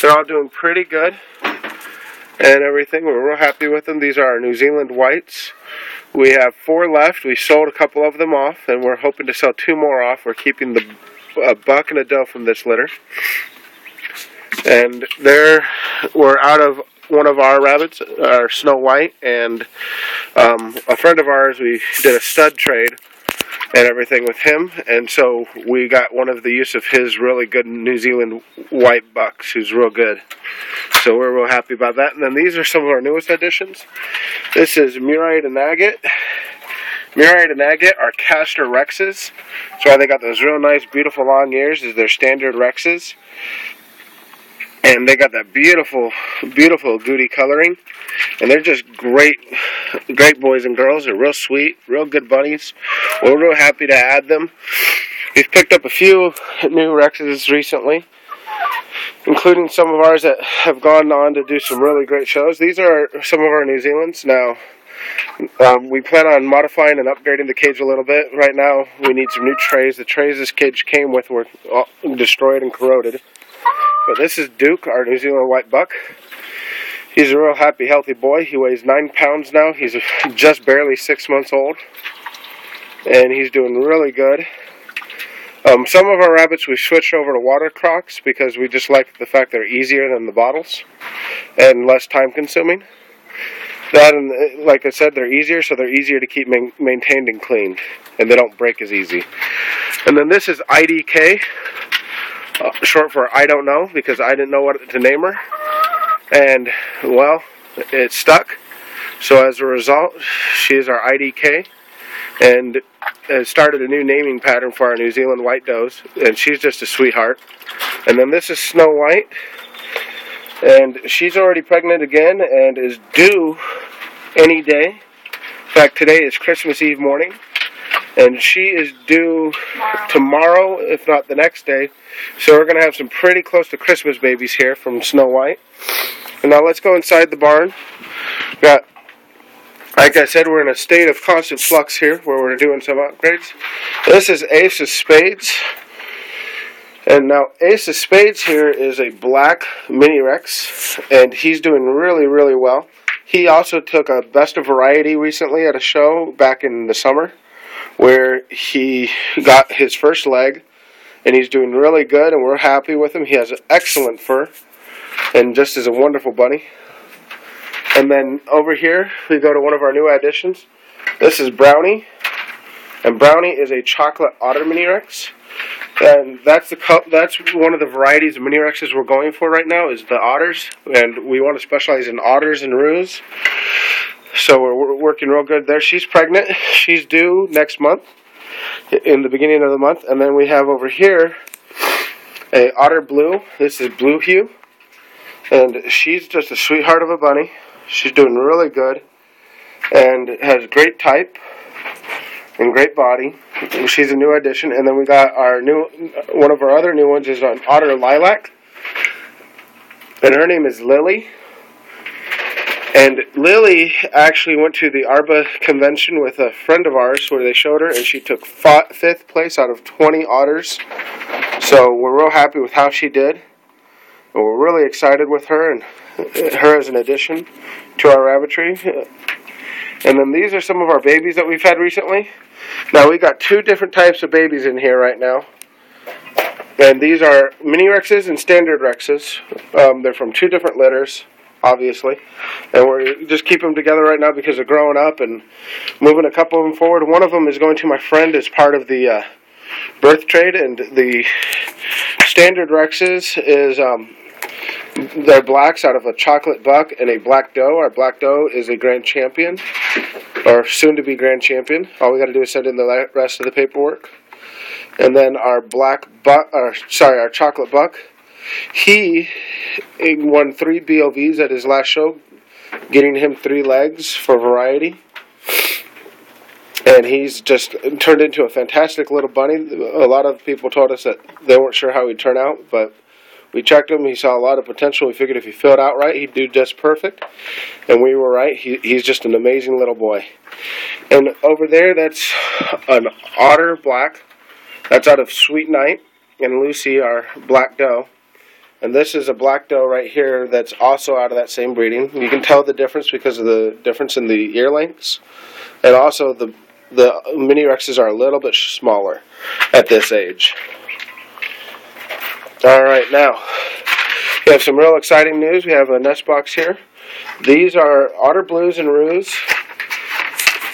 They're all doing pretty good and everything. We're real happy with them. These are our New Zealand whites. We have 4 left. We sold a couple of them off, and we're hoping to sell 2 more off. We're keeping a buck and a doe from this litter. And we're out of one of our rabbits, our Snow White, and a friend of ours, we did a stud trade and everything with him, and so we got one of the use of his really good New Zealand white bucks, who's real good. So we're real happy about that. And then these are some of our newest additions. This is Murried and Agate. Murried and Agate are Castor Rexes. That's why they got those real nice, beautiful long ears, is their standard Rexes. And they got that beautiful, beautiful goody coloring. And they're just great boys and girls. They're real sweet, real good bunnies. We're real happy to add them. We've picked up a few new Rexes recently, including some of ours that have gone on to do some really great shows. These are some of our New Zealands. Now, we plan on modifying and upgrading the cage a little bit. Right now, we need some new trays. The trays this cage came with were destroyed and corroded. But this is Duke, our New Zealand white buck. He's a real happy, healthy boy. He weighs 9 pounds now. He's just barely 6 months old. And he's doing really good. Some of our rabbits we switched over to water crocks because we just like the fact they're easier than the bottles and less time consuming. That, and like I said, they're easier, so they're easier to keep maintained and cleaned. And they don't break as easy. And then this is IDK. Short for I don't know, because I didn't know what to name her, and well, it stuck. So as a result, she is our IDK, and has started a new naming pattern for our New Zealand white does, and she's just a sweetheart. And then this is Snow White, and she's already pregnant again and is due any day. In fact, today is Christmas Eve morning. And she is due tomorrow, if not the next day. So we're going to have some pretty close to Christmas babies here from Snow White. And now let's go inside the barn. Got, like I said, we're in a state of constant flux here where we're doing some upgrades. This is Ace of Spades. And now Ace of Spades here is a black mini Rex. And he's doing really, really well. He also took a Best of Variety recently at a show back in the summer, where he got his first leg, and he's doing really good, and we're happy with him. He has excellent fur, and just is a wonderful bunny. And then over here, we go to one of our new additions. This is Brownie, and Brownie is a chocolate otter mini Rex, and that's one of the varieties of mini Rexes we're going for right now, is the otters, and we want to specialize in otters and roos. So we're working real good there. She's pregnant. She's due next month, in the beginning of the month. And then we have over here a otter blue. This is Blue Hue. And she's just a sweetheart of a bunny. She's doing really good. And has great type and great body. She's a new addition. And then we got one of our other new ones is an otter lilac. And her name is Lily. And Lily actually went to the ARBA convention with a friend of ours where they showed her, and she took 5th place out of 20 otters. So we're real happy with how she did. And we're really excited with her and her as an addition to our rabbitry. And then these are some of our babies that we've had recently. Now we got 2 different types of babies in here right now. And these are mini Rexes and standard Rexes. They're from 2 different litters, obviously, and we're just keeping them together right now because they're growing up and moving a couple of them forward. One of them is going to my friend as part of the birth trade, and the standard Rexes is they're blacks out of a chocolate buck and a black doe. Our black doe is a grand champion, or soon to be grand champion. All we got to do is send in the rest of the paperwork. And then our our chocolate buck, he won 3 BOVs at his last show, getting him 3 legs for variety. And he's just turned into a fantastic little bunny. A lot of people told us that they weren't sure how he'd turn out, but we checked him. He saw a lot of potential. We figured if he filled out right, he'd do just perfect. And we were right. He's just an amazing little boy. And over there, that's an otter black. That's out of Sweet Night and Lucy, our black doe. And this is a black doe right here that's also out of that same breeding. You can tell the difference because of the difference in the ear lengths. And also the mini Rexes are a little bit smaller at this age. Alright, now we have some real exciting news. We have a nest box here. These are otter blues and roos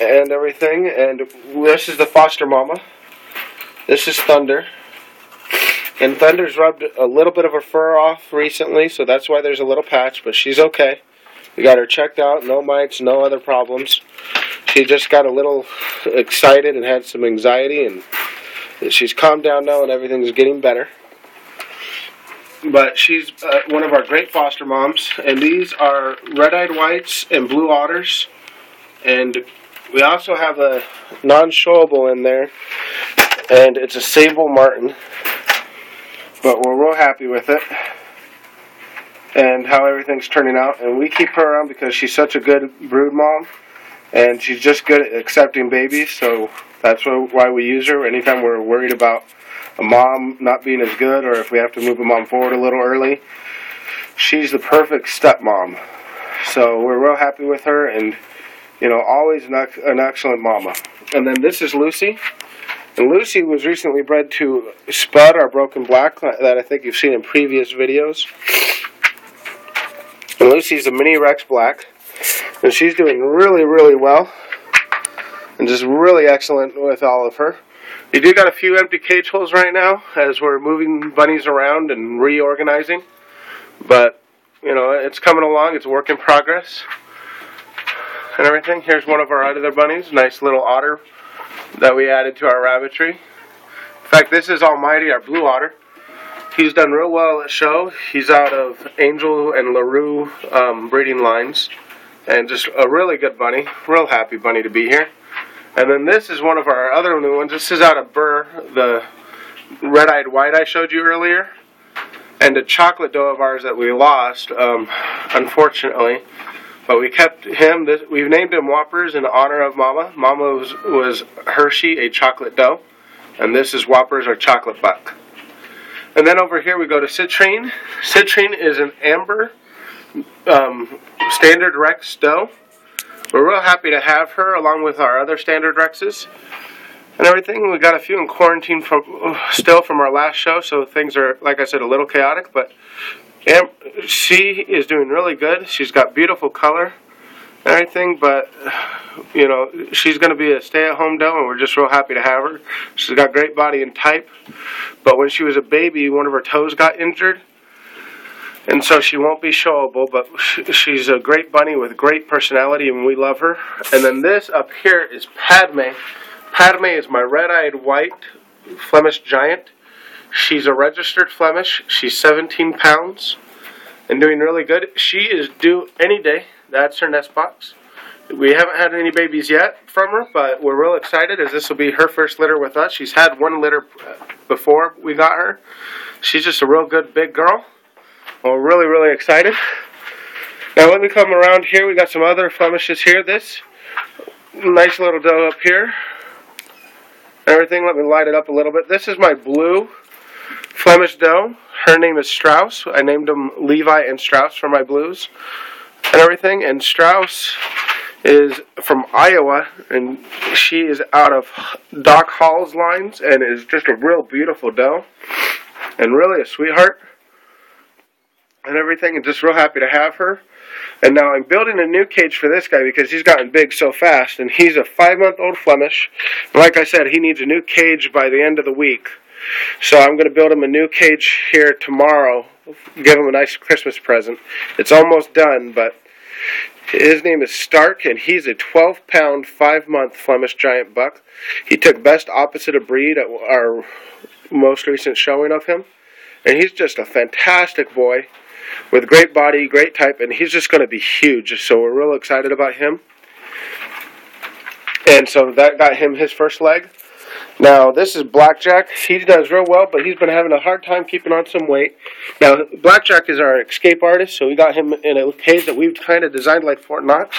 and everything. And this is the foster mama. This is Thunder. And Thunder's rubbed a little bit of her fur off recently, so that's why there's a little patch, but she's okay. We got her checked out, no mites, no other problems. She just got a little excited and had some anxiety, and she's calmed down now and everything's getting better. But she's one of our great foster moms, and these are red-eyed whites and blue otters. And we also have a non-showable in there, and it's a sable martin. But we're real happy with it and how everything's turning out. And we keep her around because she's such a good brood mom. And she's just good at accepting babies. So that's why we use her. Anytime we're worried about a mom not being as good, or if we have to move a mom forward a little early, she's the perfect stepmom. So we're real happy with her. And, you know, always an excellent mama. And then this is Lucy. And Lucy was recently bred to Spud, our broken black, that I think you've seen in previous videos. And Lucy's a mini Rex black. And she's doing really, really well. And just really excellent with all of her. We do got a few empty cage holes right now as we're moving bunnies around and reorganizing. But, you know, it's coming along. It's a work in progress. And everything. Here's one of our other bunnies. Nice little otter that we added to our rabbitry. In fact, this is Almighty, our blue otter. He's done real well at show. He's out of Angel and LaRue breeding lines. And just a really good bunny. Real happy bunny to be here. And then this is one of our other new ones. This is out of Burr, the red-eyed white I showed you earlier. And a chocolate doe of ours that we lost, unfortunately. But we kept him. We've named him Whoppers in honor of Mama. Mama was Hershey, a chocolate doe. And this is Whoppers, our chocolate buck. And then over here we go to Citrine. Citrine is an amber standard Rex doe. We're real happy to have her along with our other standard Rexes and everything. We got a few in quarantine still from our last show, so things are, like I said, a little chaotic. But she is doing really good. She's got beautiful color and everything, but, you know, she's going to be a stay-at-home doe, and we're just real happy to have her. She's got great body and type, but when she was a baby, one of her toes got injured, and so she won't be showable, but she's a great bunny with great personality, and we love her. And then this up here is Padme. Padme is my red-eyed white Flemish giant. She's a registered Flemish. She's 17 pounds and doing really good. She is due any day. That's her nest box. We haven't had any babies yet from her, but we're real excited as this will be her first litter with us. She's had one litter before we got her. She's just a real good big girl. We're really, really excited. Now let me come around here. We got some other Flemishes here. This nice little doe up here. Everything, let me light it up a little bit. This is my blue Flemish doe. Her name is Strauss. I named them Levi and Strauss for my blues and everything. And Strauss is from Iowa, and she is out of Doc Hall's lines and is just a real beautiful doe and really a sweetheart and everything, and just real happy to have her. And now I'm building a new cage for this guy because he's gotten big so fast, and he's a 5-month-old Flemish. And like I said, he needs a new cage by the end of the week. So I'm going to build him a new cage here tomorrow, give him a nice Christmas present. It's almost done, but his name is Stark, and he's a 12-pound, 5-month Flemish giant buck. He took best opposite of breed at our most recent showing of him. And he's just a fantastic boy with great body, great type, and he's just going to be huge. So we're real excited about him. And so that got him his first leg. Now, this is Blackjack. He does real well, but he's been having a hard time keeping on some weight. Now, Blackjack is our escape artist, so we got him in a cage that we've kind of designed like Fort Knox.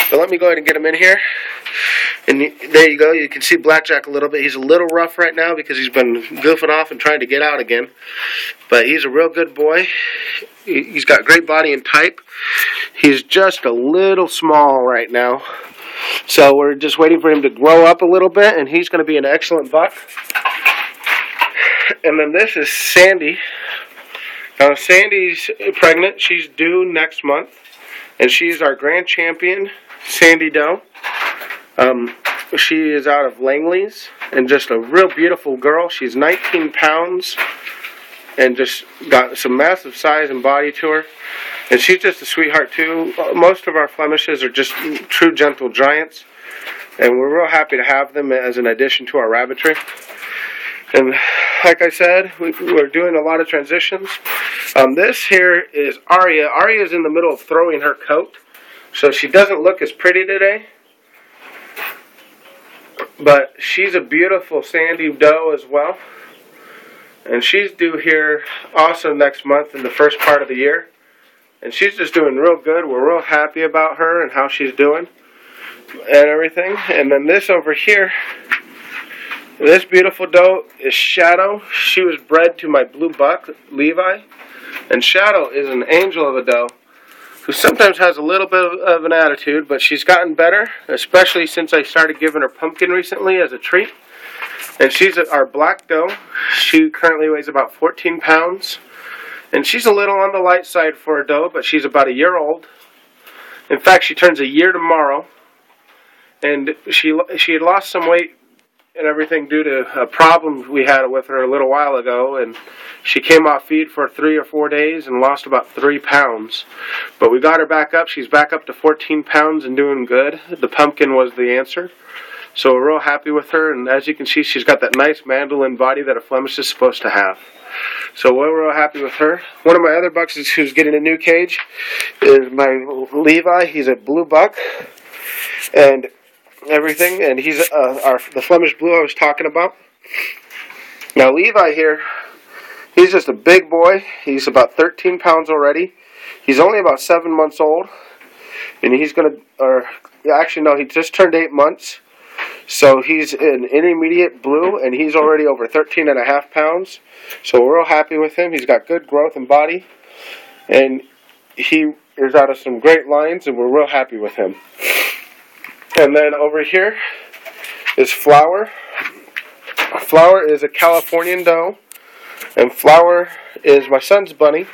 But let me go ahead and get him in here. And there you go. You can see Blackjack a little bit. He's a little rough right now because he's been goofing off and trying to get out again. But he's a real good boy. He's got great body and type. He's just a little small right now. So we're just waiting for him to grow up a little bit, and he's going to be an excellent buck. And then this is Sandy. Now Sandy's pregnant. She's due next month. And she's our grand champion, Sandy Doe. She is out of Langley's and just a real beautiful girl. She's 19 pounds and just got some massive size and body to her. And she's just a sweetheart too. Most of our Blemishes are just true gentle giants. And we're real happy to have them as an addition to our rabbitry. And like I said, we're doing a lot of transitions. This here is Aria. Aria is in the middle of throwing her coat. So she doesn't look as pretty today. But she's a beautiful Sandy Doe as well. And she's due here also next month in the first part of the year. And she's just doing real good. We're real happy about her and how she's doing and everything. And then this over here, this beautiful doe is Shadow. She was bred to my blue buck, Levi. And Shadow is an angel of a doe who sometimes has a little bit of an attitude, but she's gotten better, especially since I started giving her pumpkin recently as a treat. And she's our black doe. She currently weighs about 14 pounds. And she's a little on the light side for a doe, but she's about a year old. In fact, she turns a year tomorrow. And she had lost some weight and everything due to a problem we had with her a little while ago, and she came off feed for 3 or 4 days and lost about 3 pounds. But we got her back up. She's back up to 14 pounds and doing good. The pumpkin was the answer. So we're real happy with her, and as you can see, she's got that nice mandolin body that a Flemish is supposed to have. So we're real happy with her. One of my other bucks who's getting a new cage is my Levi. He's a blue buck. And everything, and he's the Flemish Blue I was talking about. Now Levi here, he's just a big boy. He's about 13 pounds already. He's only about 7 months old, and he's gonna, actually no, he just turned 8 months. So he's an intermediate blue, and he's already over 13.5 pounds. So we're real happy with him. He's got good growth and body, and he is out of some great lines, and we're real happy with him. And then over here is Flower. Flower is a Californian doe, and Flower is my son's bunny.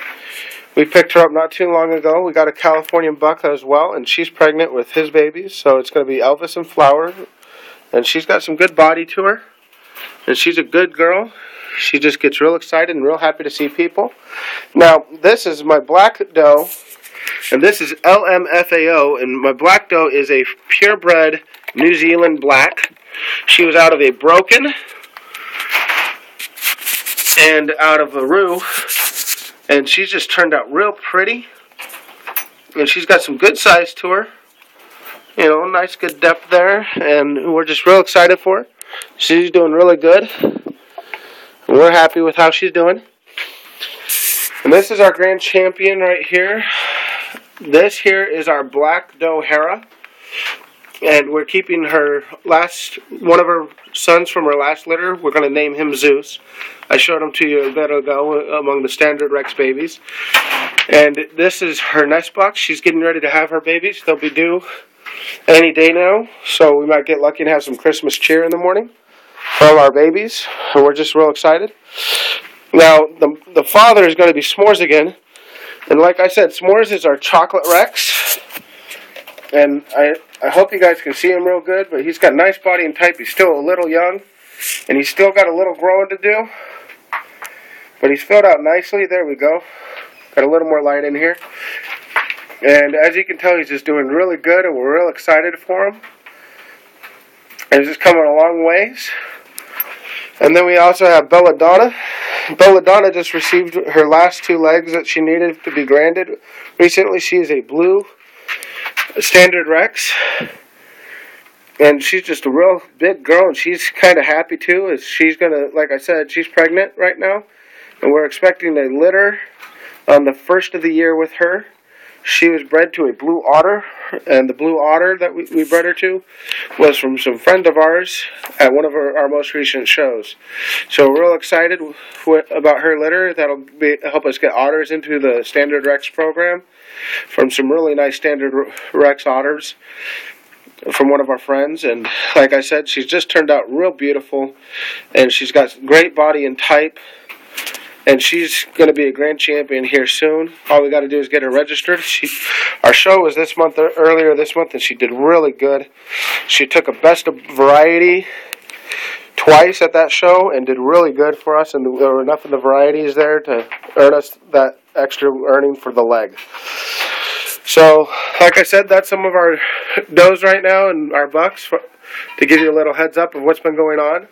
We picked her up not too long ago. We got a Californian buck as well, and she's pregnant with his babies, so it's going to be Elvis and Flower. And she's got some good body to her, and she's a good girl. She just gets real excited and real happy to see people. Now, this is my black doe. And this is LMFAO, and my black doe is a purebred New Zealand black. She was out of a broken and out of a roo, and she's just turned out real pretty. And she's got some good size to her. You know, nice good depth there, and we're just real excited for her. She's doing really good. We're happy with how she's doing. And this is our grand champion right here. This here is our black doe Hera, and we're keeping her one of her sons from her last litter. We're going to name him Zeus. I showed him to you a bit ago among the standard Rex babies. And this is her nest box. She's getting ready to have her babies. They'll be due any day now, so we might get lucky and have some Christmas cheer in the morning from our babies. And we're just real excited. Now, the father is going to be S'mores again. And like I said, S'mores is our chocolate Rex. And I hope you guys can see him real good, but he's got nice body and type. He's still a little young, and he's still got a little growing to do. But he's filled out nicely. There we go. Got a little more light in here. And as you can tell, he's just doing really good, and we're real excited for him. And he's just coming a long ways. And then we also have Belladonna. Belladonna just received her last 2 legs that she needed to be granded recently. She is a blue standard Rex. And she's just a real big girl, and she's kind of happy too. As she's going to, like I said, she's pregnant right now. And we're expecting a litter on the first of the year with her. She was bred to a blue otter, and the blue otter that we bred her to was from some friend of ours at one of our most recent shows. So we're real excited about her litter. That'll help us get otters into the Standard Rex program from some really nice Standard Rex otters from one of our friends. And like I said, she's just turned out real beautiful, and she's got great body and type. And she's going to be a grand champion here soon. All we got to do is get her registered. Our show was earlier this month, and she did really good. She took a best of variety twice at that show and did really good for us. And there were enough of the varieties there to earn us that extra earning for the leg. So, like I said, that's some of our does right now and our bucks to give you a little heads up of what's been going on.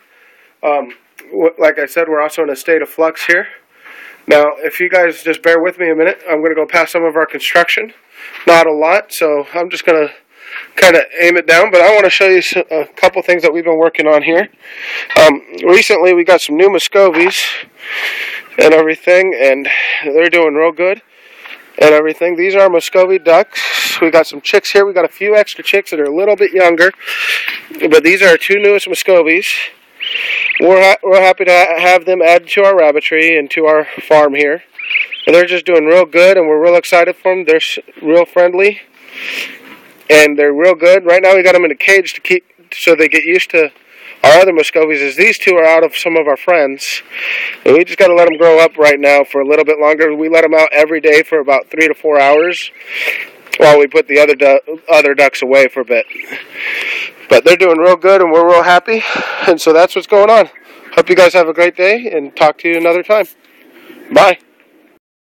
Like I said, we're also in a state of flux here. Now, if you guys just bear with me a minute, I'm going to go past some of our construction. Not a lot, so I'm just going to kind of aim it down, but I want to show you a couple things that we've been working on here. Recently, we got some new Muscovies and everything, and they're doing real good and everything. These are Muscovy ducks. We got some chicks here. We got a few extra chicks that are a little bit younger, but these are our two newest Muscovies. We're happy to have them added to our rabbitry and to our farm here. And they're just doing real good, and we're real excited for them. They're real friendly, and they're real good. Right now we got them in a cage to keep so they get used to our other Muscovies, as these two are out of some of our friends. And we just got to let them grow up right now for a little bit longer. We let them out every day for about 3 to 4 hours while we put the other ducks away for a bit. But they're doing real good, and we're real happy. And so that's what's going on. Hope you guys have a great day, and talk to you another time. Bye.